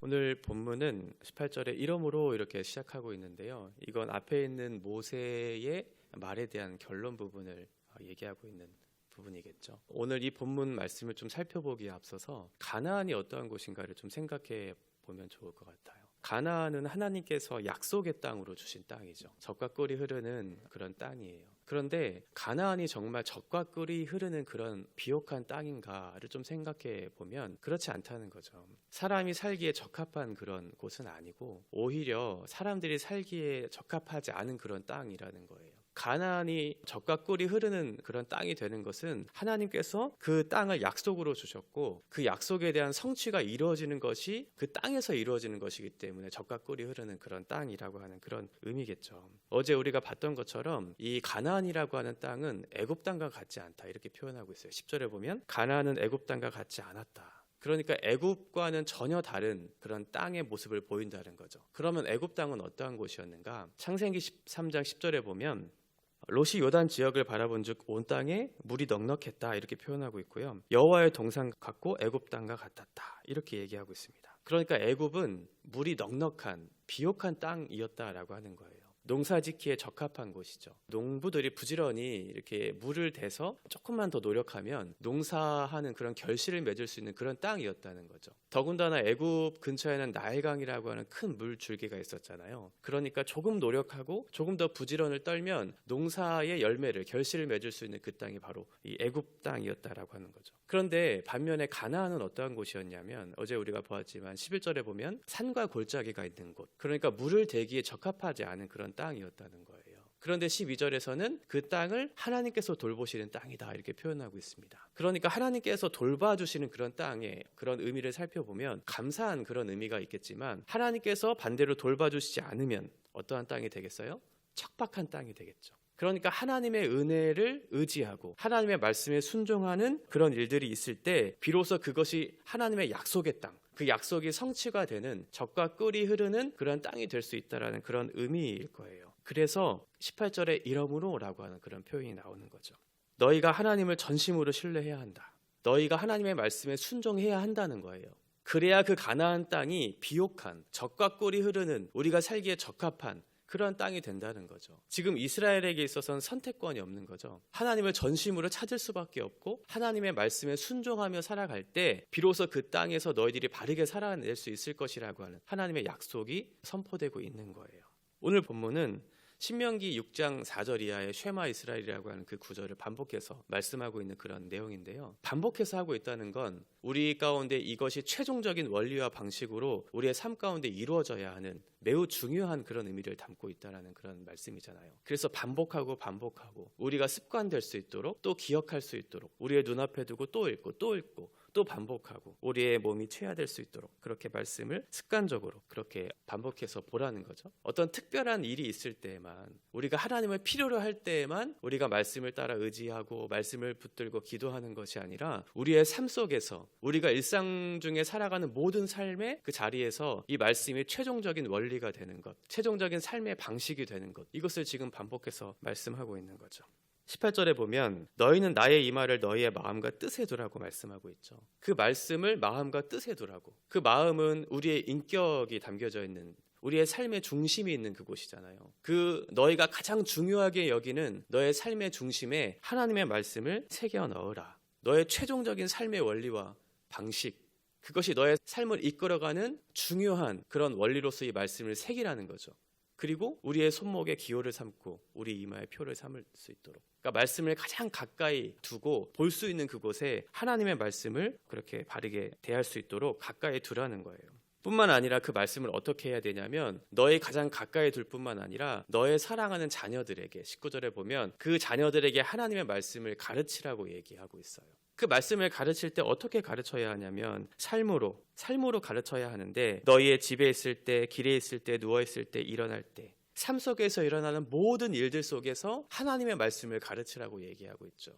오늘 본문은 18절에 이러므로 이렇게 시작하고 있는데요. 이건 앞에 있는 모세의 말에 대한 결론 부분을 얘기하고 있는 부분이겠죠. 오늘 이 본문 말씀을 좀 살펴보기에 앞서서 가나안이 어떠한 곳인가를 좀 생각해 보면 좋을 것 같아요. 가나안은 하나님께서 약속의 땅으로 주신 땅이죠. 젖과 꿀이 흐르는 그런 땅이에요. 그런데 가나안이 정말 젖과 꿀이 흐르는 그런 비옥한 땅인가를 좀 생각해 보면 그렇지 않다는 거죠. 사람이 살기에 적합한 그런 곳은 아니고 오히려 사람들이 살기에 적합하지 않은 그런 땅이라는 거예요. 가나안이 젖과 꿀이 흐르는 그런 땅이 되는 것은 하나님께서 그 땅을 약속으로 주셨고 그 약속에 대한 성취가 이루어지는 것이 그 땅에서 이루어지는 것이기 때문에 젖과 꿀이 흐르는 그런 땅이라고 하는 그런 의미겠죠. 어제 우리가 봤던 것처럼 이 가나안이라고 하는 땅은 애굽 땅과 같지 않다 이렇게 표현하고 있어요. 10절에 보면 가나안은 애굽 땅과 같지 않았다. 그러니까 애굽과는 전혀 다른 그런 땅의 모습을 보인다는 거죠. 그러면 애굽 땅은 어떠한 곳이었는가? 창세기 13장 10절에 보면 롯이 요단 지역을 바라본즉 온 땅에 물이 넉넉했다 이렇게 표현하고 있고요. 여호와의 동산 같고 애굽 땅과 같았다 이렇게 얘기하고 있습니다. 그러니까 애굽은 물이 넉넉한 비옥한 땅이었다라고 하는 거예요. 농사짓기에 적합한 곳이죠. 농부들이 부지런히 이렇게 물을 대서 조금만 더 노력하면 농사하는 그런 결실을 맺을 수 있는 그런 땅이었다는 거죠. 더군다나 애굽 근처에는 나일강이라고 하는 큰 물줄기가 있었잖아요. 그러니까 조금 노력하고 조금 더 부지런을 떨면 농사의 열매를 결실을 맺을 수 있는 그 땅이 바로 이 애굽 땅이었다라고 하는 거죠. 그런데 반면에 가나안은 어떠한 곳이었냐면 어제 우리가 보았지만 11절에 보면 산과 골짜기가 있는 곳, 그러니까 물을 대기에 적합하지 않은 그런 땅이었다는 거예요. 그런데 12절에서는 그 땅을 하나님께서 돌보시는 땅이다 이렇게 표현하고 있습니다. 그러니까 하나님께서 돌봐주시는 그런 땅의 그런 의미를 살펴보면 감사한 그런 의미가 있겠지만 하나님께서 반대로 돌봐주시지 않으면 어떠한 땅이 되겠어요? 척박한 땅이 되겠죠. 그러니까 하나님의 은혜를 의지하고 하나님의 말씀에 순종하는 그런 일들이 있을 때 비로소 그것이 하나님의 약속의 땅, 그 약속이 성취가 되는 젖과 꿀이 흐르는 그런 땅이 될 수 있다는 그런 의미일 거예요. 그래서 18절에 이러므로 라고 하는 그런 표현이 나오는 거죠. 너희가 하나님을 전심으로 신뢰해야 한다. 너희가 하나님의 말씀에 순종해야 한다는 거예요. 그래야 그 가나안 땅이 비옥한 젖과 꿀이 흐르는 우리가 살기에 적합한 그런 땅이 된다는 거죠. 지금 이스라엘에게 있어서는 선택권이 없는 거죠. 하나님을 전심으로 찾을 수밖에 없고 하나님의 말씀에 순종하며 살아갈 때 비로소 그 땅에서 너희들이 바르게 살아낼 수 있을 것이라고 하는 하나님의 약속이 선포되고 있는 거예요. 오늘 본문은 신명기 6장 4절 이하의 쉐마 이스라엘이라고 하는 그 구절을 반복해서 말씀하고 있는 그런 내용인데요. 반복해서 하고 있다는 건 우리 가운데 이것이 최종적인 원리와 방식으로 우리의 삶 가운데 이루어져야 하는 매우 중요한 그런 의미를 담고 있다는 그런 말씀이잖아요. 그래서 반복하고 우리가 습관될 수 있도록 또 기억할 수 있도록 우리의 눈앞에 두고 또 읽고 또 반복하고 우리의 몸이 체화될 수 있도록 그렇게 말씀을 습관적으로 그렇게 반복해서 보라는 거죠. 어떤 특별한 일이 있을 때에만 우리가 하나님을 필요로 할 때에만 우리가 말씀을 따라 의지하고 말씀을 붙들고 기도하는 것이 아니라 우리의 삶 속에서 우리가 일상 중에 살아가는 모든 삶의 그 자리에서 이 말씀이 최종적인 원리가 되는 것, 최종적인 삶의 방식이 되는 것, 이것을 지금 반복해서 말씀하고 있는 거죠. 18절에 보면 너희는 나의 이 말을 너희의 마음과 뜻에 두라고 말씀하고 있죠. 그 말씀을 마음과 뜻에 두라고. 그 마음은 우리의 인격이 담겨져 있는 우리의 삶의 중심이 있는 그곳이잖아요. 그 너희가 가장 중요하게 여기는 너의 삶의 중심에 하나님의 말씀을 새겨 넣으라. 너의 최종적인 삶의 원리와 방식, 그것이 너의 삶을 이끌어가는 중요한 그런 원리로서 이 말씀을 새기라는 거죠. 그리고 우리의 손목에 기호를 삼고 우리 이마에 표를 삼을 수 있도록, 그러니까 말씀을 가장 가까이 두고 볼 수 있는 그곳에 하나님의 말씀을 그렇게 바르게 대할 수 있도록 가까이 두라는 거예요. 뿐만 아니라 그 말씀을 어떻게 해야 되냐면 너의 가장 가까이 둘 뿐만 아니라 너의 사랑하는 자녀들에게 19절에 보면 그 자녀들에게 하나님의 말씀을 가르치라고 얘기하고 있어요. 그 말씀을 가르칠 때 어떻게 가르쳐야 하냐면 삶으로 가르쳐야 하는데 너희의 집에 있을 때, 길에 있을 때, 누워 있을 때, 일어날 때, 삶 속에서 일어나는 모든 일들 속에서 하나님의 말씀을 가르치라고 얘기하고 있죠.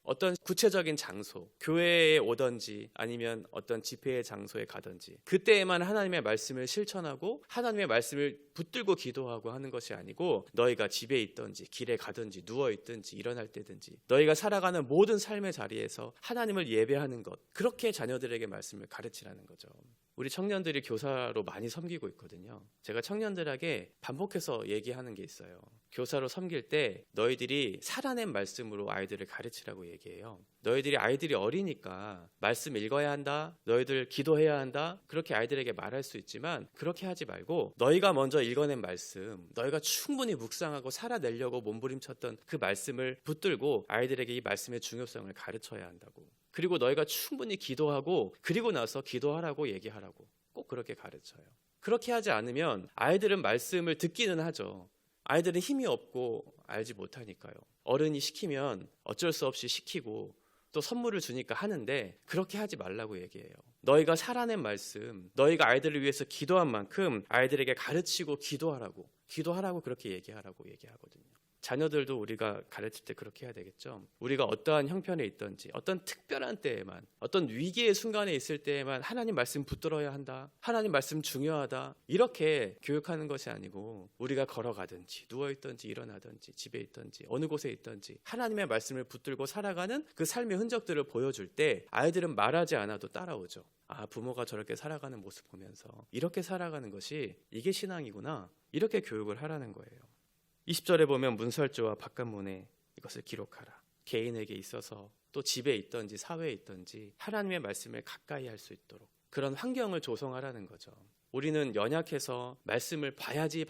어떤 구체적인 장소, 교회에 오든지 아니면 어떤 집회의 장소에 가든지 그때에만 하나님의 말씀을 실천하고 하나님의 말씀을 붙들고 기도하고 하는 것이 아니고 너희가 집에 있든지 길에 가든지 누워 있든지 일어날 때든지 너희가 살아가는 모든 삶의 자리에서 하나님을 예배하는 것, 그렇게 자녀들에게 말씀을 가르치라는 거죠. 우리 청년들이 교사로 많이 섬기고 있거든요. 제가 청년들에게 반복해서 얘기하는 게 있어요. 교사로 섬길 때 너희들이 살아낸 말씀으로 아이들을 가르치라고 얘기해요. 너희들이 아이들이 어리니까 말씀 읽어야 한다, 너희들 기도해야 한다, 그렇게 아이들에게 말할 수 있지만 그렇게 하지 말고 너희가 먼저 읽어낸 말씀, 너희가 충분히 묵상하고 살아내려고 몸부림쳤던 그 말씀을 붙들고 아이들에게 이 말씀의 중요성을 가르쳐야 한다고. 그리고 너희가 충분히 기도하고 그리고 나서 기도하라고 얘기하라고 꼭 그렇게 가르쳐요. 그렇게 하지 않으면 아이들은 말씀을 듣기는 하죠. 아이들은 힘이 없고 알지 못하니까요. 어른이 시키면 어쩔 수 없이 시키고 또 선물을 주니까 하는데 그렇게 하지 말라고 얘기해요. 너희가 살아낸 말씀, 너희가 아이들을 위해서 기도한 만큼 아이들에게 가르치고 기도하라고 그렇게 얘기하라고 얘기하거든요. 자녀들도 우리가 가르칠 때 그렇게 해야 되겠죠. 우리가 어떠한 형편에 있든지 어떤 특별한 때에만, 어떤 위기의 순간에 있을 때에만 하나님 말씀 붙들어야 한다, 하나님 말씀 중요하다, 이렇게 교육하는 것이 아니고 우리가 걸어가든지 누워있든지 일어나든지 집에 있든지 어느 곳에 있든지 하나님의 말씀을 붙들고 살아가는 그 삶의 흔적들을 보여줄 때 아이들은 말하지 않아도 따라오죠. 아, 부모가 저렇게 살아가는 모습 보면서 이렇게 살아가는 것이 이게 신앙이구나, 이렇게 교육을 하라는 거예요. 20절에 보면 문설주와 바깥문에 이것을 기록하라. 개인에게 있어서 또 집에 있든지 사회에 있든지 하나님의 말씀을 가까이 할 수 있도록 그런 환경을 조성하라는 거죠. 우리는 연약해서 말씀을 봐야지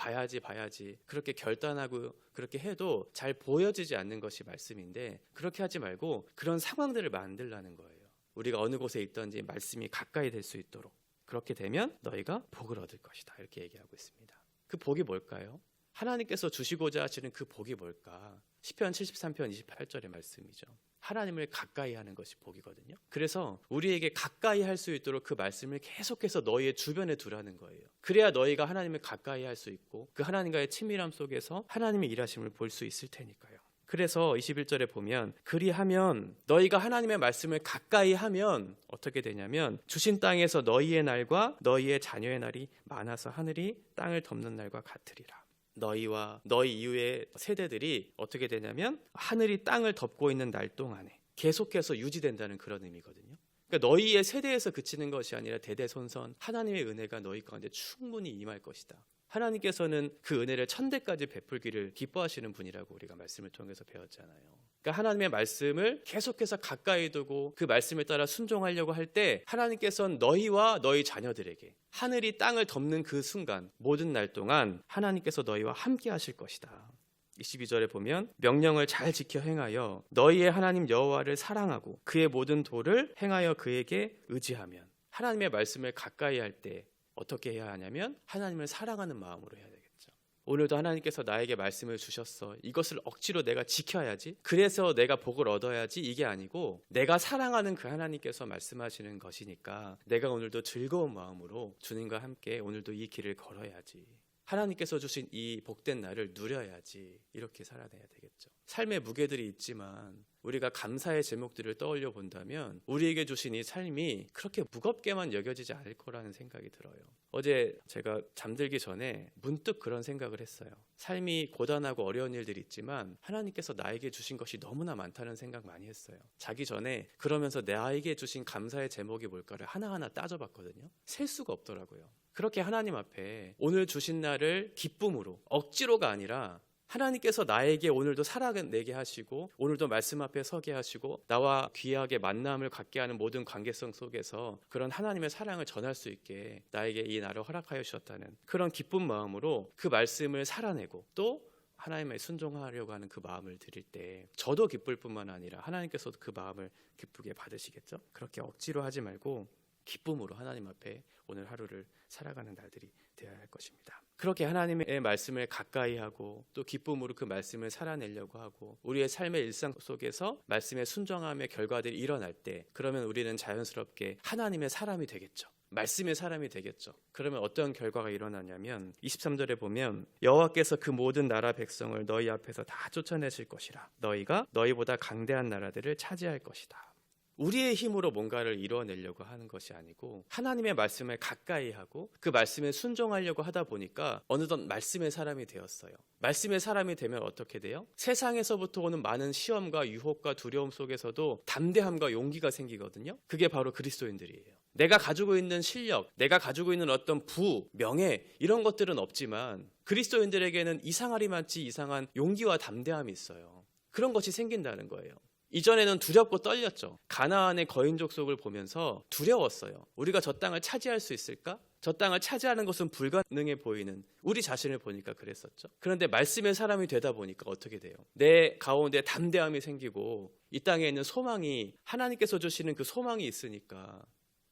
그렇게 결단하고 그렇게 해도 잘 보여지지 않는 것이 말씀인데 그렇게 하지 말고 그런 상황들을 만들라는 거예요. 우리가 어느 곳에 있든지 말씀이 가까이 될 수 있도록, 그렇게 되면 너희가 복을 얻을 것이다, 이렇게 얘기하고 있습니다. 그 복이 뭘까요? 하나님께서 주시고자 하시는 그 복이 뭘까? 시편 73편 28절의 말씀이죠. 하나님을 가까이 하는 것이 복이거든요. 그래서 우리에게 가까이 할 수 있도록 그 말씀을 계속해서 너희의 주변에 두라는 거예요. 그래야 너희가 하나님을 가까이 할 수 있고 그 하나님과의 친밀함 속에서 하나님의 일하심을 볼 수 있을 테니까요. 그래서 21절에 보면 그리하면, 너희가 하나님의 말씀을 가까이 하면 어떻게 되냐면 주신 땅에서 너희의 날과 너희의 자녀의 날이 많아서 하늘이 땅을 덮는 날과 같으리라. 너희와 너희 이후의 세대들이 어떻게 되냐면 하늘이 땅을 덮고 있는 날 동안에 계속해서 유지된다는 그런 의미거든요. 그러니까 너희의 세대에서 그치는 것이 아니라 대대손손 하나님의 은혜가 너희 가운데 충분히 임할 것이다. 하나님께서는 그 은혜를 천대까지 베풀기를 기뻐하시는 분이라고 우리가 말씀을 통해서 배웠잖아요. 그러니까 하나님의 말씀을 계속해서 가까이 두고 그 말씀에 따라 순종하려고 할 때 하나님께서는 너희와 너희 자녀들에게 하늘이 땅을 덮는 그 순간 모든 날 동안 하나님께서 너희와 함께 하실 것이다. 22절에 보면 명령을 잘 지켜 행하여 너희의 하나님 여호와를 사랑하고 그의 모든 도를 행하여 그에게 의지하면, 하나님의 말씀을 가까이 할 때 어떻게 해야 하냐면 하나님을 사랑하는 마음으로 해야 되겠죠. 오늘도 하나님께서 나에게 말씀을 주셨어, 이것을 억지로 내가 지켜야지, 그래서 내가 복을 얻어야지, 이게 아니고 내가 사랑하는 그 하나님께서 말씀하시는 것이니까 내가 오늘도 즐거운 마음으로 주님과 함께 오늘도 이 길을 걸어야지, 하나님께서 주신 이 복된 날을 누려야지, 이렇게 살아내야 되겠죠. 삶의 무게들이 있지만 우리가 감사의 제목들을 떠올려 본다면 우리에게 주신 이 삶이 그렇게 무겁게만 여겨지지 않을 거라는 생각이 들어요. 어제 제가 잠들기 전에 문득 그런 생각을 했어요. 삶이 고단하고 어려운 일들이 있지만 하나님께서 나에게 주신 것이 너무나 많다는 생각 많이 했어요. 자기 전에 그러면서 나에게 주신 감사의 제목이 뭘까를 하나하나 따져봤거든요. 셀 수가 없더라고요. 그렇게 하나님 앞에 오늘 주신 날을 기쁨으로, 억지로가 아니라 하나님께서 나에게 오늘도 살아내게 하시고 오늘도 말씀 앞에 서게 하시고 나와 귀하게 만남을 갖게 하는 모든 관계성 속에서 그런 하나님의 사랑을 전할 수 있게 나에게 이 날을 허락하여 주셨다는 그런 기쁜 마음으로 그 말씀을 살아내고 또 하나님의 순종하려고 하는 그 마음을 드릴 때 저도 기쁠 뿐만 아니라 하나님께서도 그 마음을 기쁘게 받으시겠죠. 그렇게 억지로 하지 말고 기쁨으로 하나님 앞에 오늘 하루를 살아가는 날들이 되어야 할 것입니다. 그렇게 하나님의 말씀을 가까이 하고 또 기쁨으로 그 말씀을 살아내려고 하고 우리의 삶의 일상 속에서 말씀의 순종함의 결과들이 일어날 때 그러면 우리는 자연스럽게 하나님의 사람이 되겠죠. 말씀의 사람이 되겠죠. 그러면 어떤 결과가 일어나냐면 23절에 보면 여호와께서 그 모든 나라 백성을 너희 앞에서 다 쫓아내실 것이라. 너희가 너희보다 강대한 나라들을 차지할 것이다. 우리의 힘으로 뭔가를 이루어내려고 하는 것이 아니고 하나님의 말씀을 가까이 하고 그 말씀에 순종하려고 하다 보니까 어느덧 말씀의 사람이 되었어요. 말씀의 사람이 되면 어떻게 돼요? 세상에서부터 오는 많은 시험과 유혹과 두려움 속에서도 담대함과 용기가 생기거든요. 그게 바로 그리스도인들이에요. 내가 가지고 있는 실력, 내가 가지고 있는 어떤 부, 명예 이런 것들은 없지만 그리스도인들에게는 이상하리만치 이상한 용기와 담대함이 있어요. 그런 것이 생긴다는 거예요. 이전에는 두렵고 떨렸죠. 가나안의 거인 족속을 보면서 두려웠어요. 우리가 저 땅을 차지할 수 있을까? 저 땅을 차지하는 것은 불가능해 보이는 우리 자신을 보니까 그랬었죠. 그런데 말씀의 사람이 되다 보니까 어떻게 돼요? 내 가운데 담대함이 생기고 이 땅에 있는 소망이 하나님께서 주시는 그 소망이 있으니까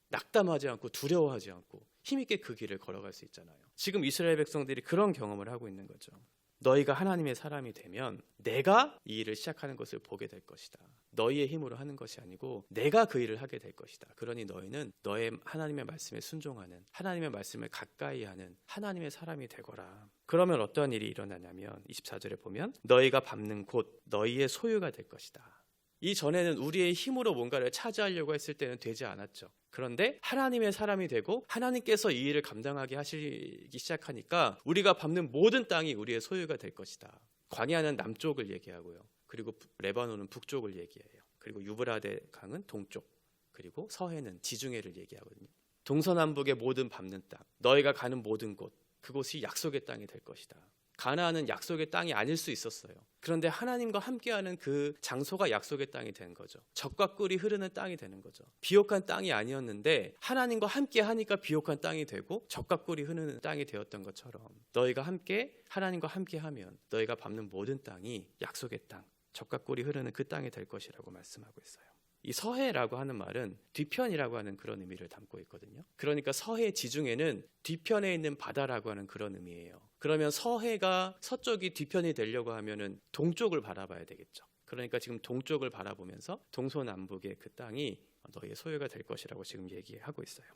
낙담하지 않고 두려워하지 않고 힘있게 그 길을 걸어갈 수 있잖아요. 지금 이스라엘 백성들이 그런 경험을 하고 있는 거죠. 너희가 하나님의 사람이 되면 내가 이 일을 시작하는 것을 보게 될 것이다. 너희의 힘으로 하는 것이 아니고 내가 그 일을 하게 될 것이다. 그러니 너희는 너의 하나님의 말씀에 순종하는, 하나님의 말씀을 가까이 하는 하나님의 사람이 되거라. 그러면 어떠한 일이 일어나냐면 24절에 보면 너희가 밟는 곳 너희의 소유가 될 것이다. 이전에는 우리의 힘으로 뭔가를 차지하려고 했을 때는 되지 않았죠. 그런데 하나님의 사람이 되고 하나님께서 이 일을 감당하게 하시기 시작하니까 우리가 밟는 모든 땅이 우리의 소유가 될 것이다. 광야는 남쪽을 얘기하고요. 그리고 레바논은 북쪽을 얘기해요. 그리고 유브라데 강은 동쪽, 그리고 서해는 지중해를 얘기하거든요. 동서남북의 모든 밟는 땅, 너희가 가는 모든 곳, 그곳이 약속의 땅이 될 것이다. 가나안은 약속의 땅이 아닐 수 있었어요. 그런데 하나님과 함께하는 그 장소가 약속의 땅이 된 거죠. 젖과 꿀이 흐르는 땅이 되는 거죠. 비옥한 땅이 아니었는데 하나님과 함께하니까 비옥한 땅이 되고 젖과 꿀이 흐르는 땅이 되었던 것처럼 너희가 함께 하나님과 함께하면 너희가 밟는 모든 땅이 약속의 땅, 젖과 꿀이 흐르는 그 땅이 될 것이라고 말씀하고 있어요. 이 서해라고 하는 말은 뒤편이라고 하는 그런 의미를 담고 있거든요. 그러니까 서해 지중해는 뒤편에 있는 바다라고 하는 그런 의미예요. 그러면 서해가 서쪽이 뒤편이 되려고 하면은 동쪽을 바라봐야 되겠죠. 그러니까 지금 동쪽을 바라보면서 동서남북의 그 땅이 너희의 소유가 될 것이라고 지금 얘기하고 있어요.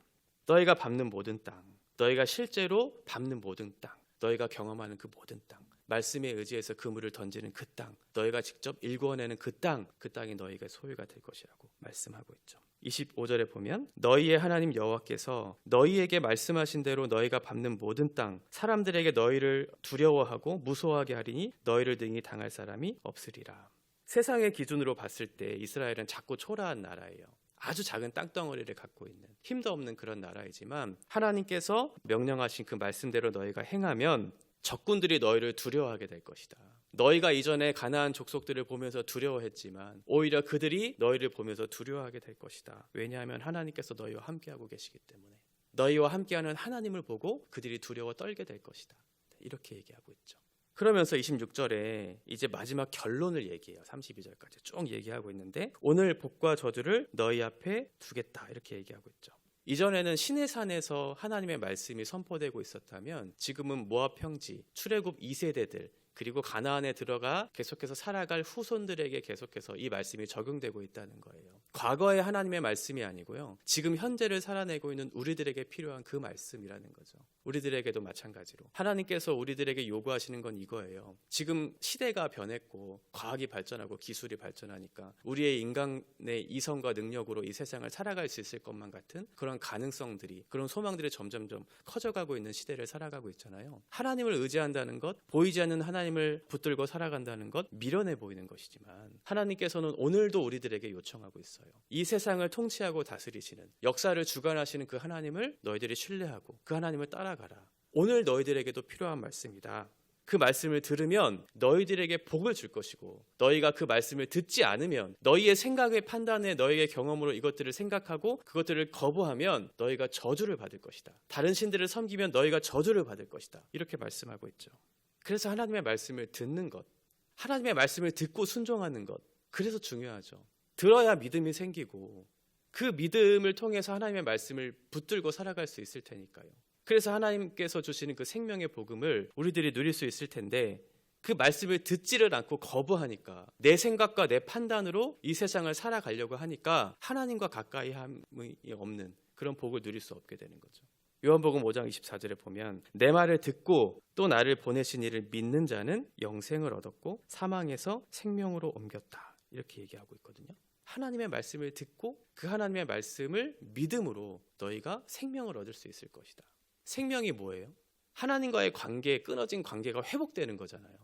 너희가 밟는 모든 땅, 너희가 실제로 밟는 모든 땅, 너희가 경험하는 그 모든 땅, 말씀에 의지해서 그물을 던지는 그 땅, 너희가 직접 일구어내는 그 땅이 너희가 소유가 될 것이라고 말씀하고 있죠. 25절에 보면 너희의 하나님 여호와께서 너희에게 말씀하신 대로 너희가 밟는 모든 땅 사람들에게 너희를 두려워하고 무서워하게 하리니 너희를 능히 당할 사람이 없으리라. 세상의 기준으로 봤을 때 이스라엘은 작고 초라한 나라예요. 아주 작은 땅덩어리를 갖고 있는 힘도 없는 그런 나라이지만 하나님께서 명령하신 그 말씀대로 너희가 행하면 적군들이 너희를 두려워하게 될 것이다. 너희가 이전에 가나안 족속들을 보면서 두려워했지만 오히려 그들이 너희를 보면서 두려워하게 될 것이다. 왜냐하면 하나님께서 너희와 함께하고 계시기 때문에 너희와 함께하는 하나님을 보고 그들이 두려워 떨게 될 것이다. 이렇게 얘기하고 있죠. 그러면서 26절에 이제 마지막 결론을 얘기해요. 32절까지 쭉 얘기하고 있는데 오늘 복과 저주를 너희 앞에 두겠다 이렇게 얘기하고 있죠. 이전에는 시내산에서 하나님의 말씀이 선포되고 있었다면 지금은 모압 평지, 출애굽 2세대들 그리고 가나안에 들어가 계속해서 살아갈 후손들에게 계속해서 이 말씀이 적용되고 있다는 거예요. 과거의 하나님의 말씀이 아니고요. 지금 현재를 살아내고 있는 우리들에게 필요한 그 말씀이라는 거죠. 우리들에게도 마찬가지로 하나님께서 우리들에게 요구하시는 건 이거예요. 지금 시대가 변했고 과학이 발전하고 기술이 발전하니까 우리의 인간의 이성과 능력으로 이 세상을 살아갈 수 있을 것만 같은 그런 가능성들이, 그런 소망들이 점점점 커져가고 있는 시대를 살아가고 있잖아요. 하나님을 의지한다는 것, 보이지 않는 하나님을 붙들고 살아간다는 것 미련해 보이는 것이지만 하나님께서는 오늘도 우리들에게 요청하고 있어요. 이 세상을 통치하고 다스리시는, 역사를 주관하시는 그 하나님을 너희들이 신뢰하고 그 하나님을 따라가라. 오늘 너희들에게도 필요한 말씀이다. 그 말씀을 들으면 너희들에게 복을 줄 것이고 너희가 그 말씀을 듣지 않으면 너희의 생각의 판단에 너희의 경험으로 이것들을 생각하고 그것들을 거부하면 너희가 저주를 받을 것이다. 다른 신들을 섬기면 너희가 저주를 받을 것이다. 이렇게 말씀하고 있죠. 그래서 하나님의 말씀을 듣는 것, 하나님의 말씀을 듣고 순종하는 것, 그래서 중요하죠. 들어야 믿음이 생기고 그 믿음을 통해서 하나님의 말씀을 붙들고 살아갈 수 있을 테니까요. 그래서 하나님께서 주시는 그 생명의 복음을 우리들이 누릴 수 있을 텐데 그 말씀을 듣지를 않고 거부하니까 내 생각과 내 판단으로 이 세상을 살아가려고 하니까 하나님과 가까이 함이 없는 그런 복을 누릴 수 없게 되는 거죠. 요한복음 5장 24절에 보면 내 말을 듣고 또 나를 보내신 이를 믿는 자는 영생을 얻었고 사망에서 생명으로 옮겼다. 이렇게 얘기하고 있거든요. 하나님의 말씀을 듣고 그 하나님의 말씀을 믿음으로 너희가 생명을 얻을 수 있을 것이다. 생명이 뭐예요? 하나님과의 관계, 끊어진 관계가 회복되는 거잖아요.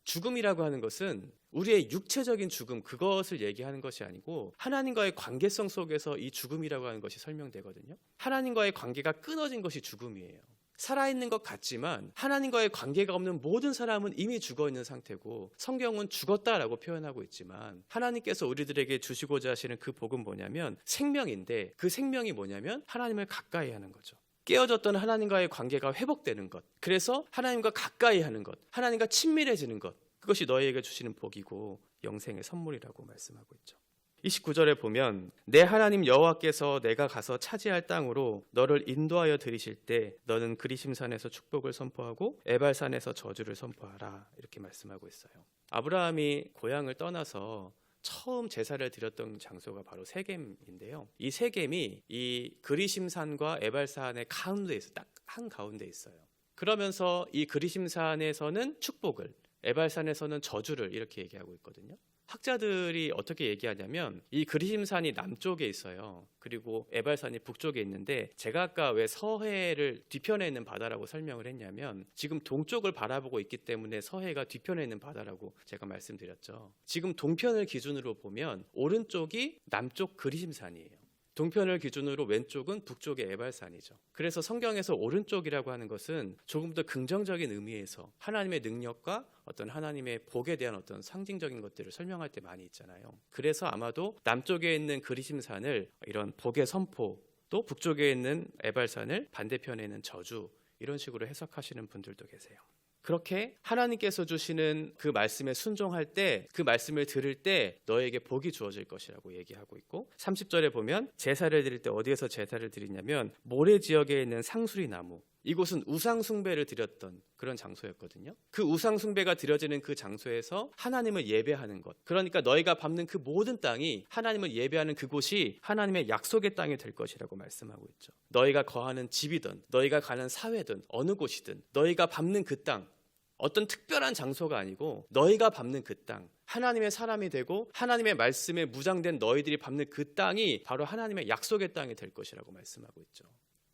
죽음이라고 하는 것은 우리의 육체적인 죽음, 그것을 얘기하는 것이 아니고 하나님과의 관계성 속에서 이 죽음이라고 하는 것이 설명되거든요. 하나님과의 관계가 끊어진 것이 죽음이에요. 살아있는 것 같지만 하나님과의 관계가 없는 모든 사람은 이미 죽어있는 상태고, 성경은 죽었다라고 표현하고 있지만 하나님께서 우리들에게 주시고자 하시는 그 복은 뭐냐면 생명인데, 그 생명이 뭐냐면 하나님을 가까이 하는 거죠. 깨어졌던 하나님과의 관계가 회복되는 것, 그래서 하나님과 가까이 하는 것, 하나님과 친밀해지는 것, 그것이 너희에게 주시는 복이고 영생의 선물이라고 말씀하고 있죠. 29절에 보면 내 하나님 여호와께서 내가 가서 차지할 땅으로 너를 인도하여 들이실 때 너는 그리심산에서 축복을 선포하고 에발산에서 저주를 선포하라, 이렇게 말씀하고 있어요. 아브라함이 고향을 떠나서 처음 제사를 드렸던 장소가 바로 세겜인데요. 이 세겜이 이 그리심산과 에발산의 가운데에 딱 한가운데 있어요. 그러면서 이 그리심산에서는 축복을, 에발산에서는 저주를 이렇게 얘기하고 있거든요. 학자들이 어떻게 얘기하냐면 이 그리심산이 남쪽에 있어요. 그리고 에발산이 북쪽에 있는데, 제가 아까 왜 서해를 뒤편에 있는 바다라고 설명을 했냐면 지금 동쪽을 바라보고 있기 때문에 서해가 뒤편에 있는 바다라고 제가 말씀드렸죠. 지금 동편을 기준으로 보면 오른쪽이 남쪽 그리심산이에요. 동편을 기준으로 왼쪽은 북쪽의 에발산이죠. 그래서 성경에서 오른쪽이라고 하는 것은 조금 더 긍정적인 의미에서 하나님의 능력과 어떤 하나님의 복에 대한 어떤 상징적인 것들을 설명할 때 많이 있잖아요. 그래서 아마도 남쪽에 있는 그리심산을 이런 복의 선포, 또 북쪽에 있는 에발산을 반대편에 있는 저주, 이런 식으로 해석하시는 분들도 계세요. 그렇게 하나님께서 주시는 그 말씀에 순종할 때, 그 말씀을 들을 때 너에게 복이 주어질 것이라고 얘기하고 있고, 30절에 보면 제사를 드릴 때 어디에서 제사를 드리냐면 모래 지역에 있는 상수리 나무, 이곳은 우상 숭배를 드렸던 그런 장소였거든요. 그 우상 숭배가 드려지는 그 장소에서 하나님을 예배하는 것, 그러니까 너희가 밟는 그 모든 땅이, 하나님을 예배하는 그곳이 하나님의 약속의 땅이 될 것이라고 말씀하고 있죠. 너희가 거하는 집이든 너희가 가는 사회든 어느 곳이든 너희가 밟는 그 땅, 어떤 특별한 장소가 아니고 너희가 밟는 그 땅, 하나님의 사람이 되고 하나님의 말씀에 무장된 너희들이 밟는 그 땅이 바로 하나님의 약속의 땅이 될 것이라고 말씀하고 있죠.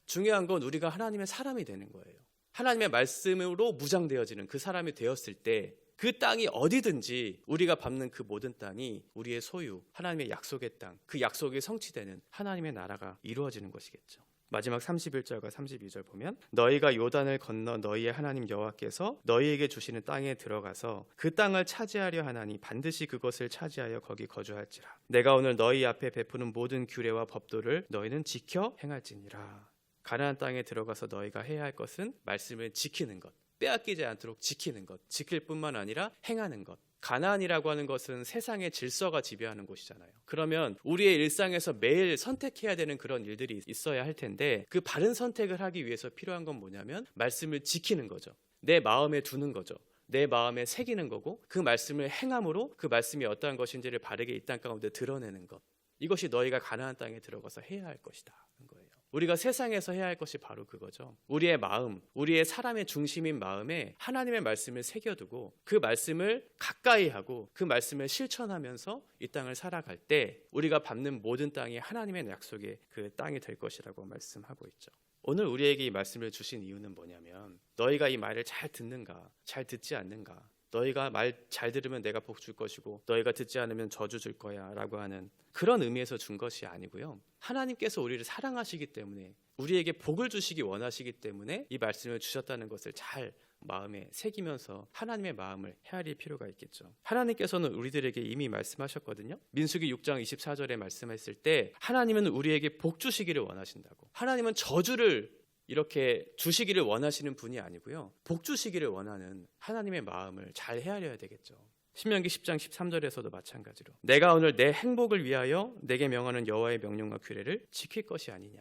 중요한 건 우리가 하나님의 사람이 되는 거예요. 하나님의 말씀으로 무장되어지는 그 사람이 되었을 때 그 땅이 어디든지 우리가 밟는 그 모든 땅이 우리의 소유, 하나님의 약속의 땅, 그 약속이 성취되는 하나님의 나라가 이루어지는 것이겠죠. 마지막 31절과 32절 보면 너희가 요단을 건너 너희의 하나님 여호와께서 너희에게 주시는 땅에 들어가서 그 땅을 차지하려 하나니 반드시 그것을 차지하여 거기 거주할지라. 내가 오늘 너희 앞에 베푸는 모든 규례와 법도를 너희는 지켜 행할지니라. 가나안 땅에 들어가서 너희가 해야 할 것은 말씀을 지키는 것, 빼앗기지 않도록 지키는 것, 지킬 뿐만 아니라 행하는 것. 가나안이라고 하는 것은 세상의 질서가 지배하는 곳이잖아요. 그러면 우리의 일상에서 매일 선택해야 되는 그런 일들이 있어야 할 텐데, 그 바른 선택을 하기 위해서 필요한 건 뭐냐면 말씀을 지키는 거죠. 내 마음에 두는 거죠. 내 마음에 새기는 거고, 그 말씀을 행함으로 그 말씀이 어떠한 것인지를 바르게 이 땅 가운데 드러내는 것. 이것이 너희가 가나안 땅에 들어가서 해야 할 것이다 하는 거예요. 우리가 세상에서 해야 할 것이 바로 그거죠. 우리의 마음, 우리의 사람의 중심인 마음에 하나님의 말씀을 새겨두고 그 말씀을 가까이 하고 그 말씀을 실천하면서 이 땅을 살아갈 때 우리가 밟는 모든 땅이 하나님의 약속의 그 땅이 될 것이라고 말씀하고 있죠. 오늘 우리에게 이 말씀을 주신 이유는 뭐냐면 너희가 이 말을 잘 듣는가, 잘 듣지 않는가, 너희가 말 잘 들으면 내가 복 줄 것이고 너희가 듣지 않으면 저주 줄 거야 라고 하는 그런 의미에서 준 것이 아니고요. 하나님께서 우리를 사랑하시기 때문에, 우리에게 복을 주시기 원하시기 때문에 이 말씀을 주셨다는 것을 잘 마음에 새기면서 하나님의 마음을 헤아릴 필요가 있겠죠. 하나님께서는 우리들에게 이미 말씀하셨거든요. 민수기 6장 24절에 말씀했을 때 하나님은 우리에게 복 주시기를 원하신다고. 하나님은 저주를 이렇게 주시기를 원하시는 분이 아니고요. 복 주시기를 원하는 하나님의 마음을 잘 헤아려야 되겠죠. 신명기 10장 13절에서도 마찬가지로 내가 오늘 내 행복을 위하여 내게 명하는 여호와의 명령과 규례를 지킬 것이 아니냐.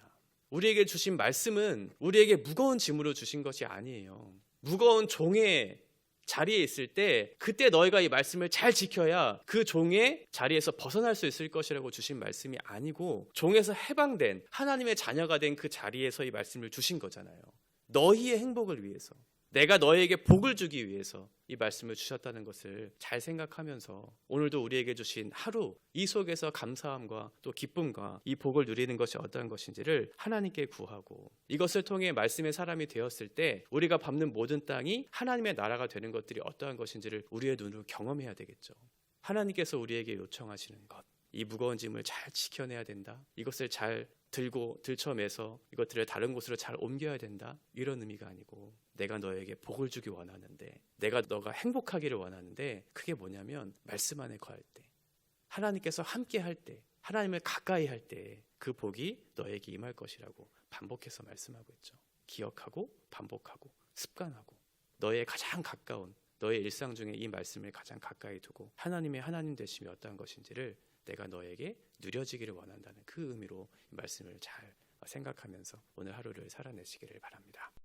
우리에게 주신 말씀은 우리에게 무거운 짐으로 주신 것이 아니에요. 무거운 종의 자리에 있을 때 그때 너희가 이 말씀을 잘 지켜야 그 종의 자리에서 벗어날 수 있을 것이라고 주신 말씀이 아니고, 종에서 해방된 하나님의 자녀가 된 그 자리에서 이 말씀을 주신 거잖아요. 너희의 행복을 위해서, 내가 너에게 복을 주기 위해서 이 말씀을 주셨다는 것을 잘 생각하면서 오늘도 우리에게 주신 하루, 이 속에서 감사함과 또 기쁨과 이 복을 누리는 것이 어떠한 것인지를 하나님께 구하고, 이것을 통해 말씀의 사람이 되었을 때 우리가 밟는 모든 땅이 하나님의 나라가 되는 것들이 어떠한 것인지를 우리의 눈으로 경험해야 되겠죠. 하나님께서 우리에게 요청하시는 것, 이 무거운 짐을 잘 지켜내야 된다, 이것을 잘 들고 들쳐매서 이것들을 다른 곳으로 잘 옮겨야 된다, 이런 의미가 아니고, 내가 너에게 복을 주기 원하는데, 내가 너가 행복하기를 원하는데, 그게 뭐냐면 말씀 안에 거할 때, 하나님께서 함께 할 때, 하나님을 가까이 할 때 그 복이 너에게 임할 것이라고 반복해서 말씀하고 있죠. 기억하고 반복하고 습관하고, 너의 가장 가까운, 너의 일상 중에 이 말씀을 가장 가까이 두고 하나님의 하나님 되심이 어떠한 것인지를 내가 너에게 누려지기를 원한다는 그 의미로 이 말씀을 잘 생각하면서 오늘 하루를 살아내시기를 바랍니다.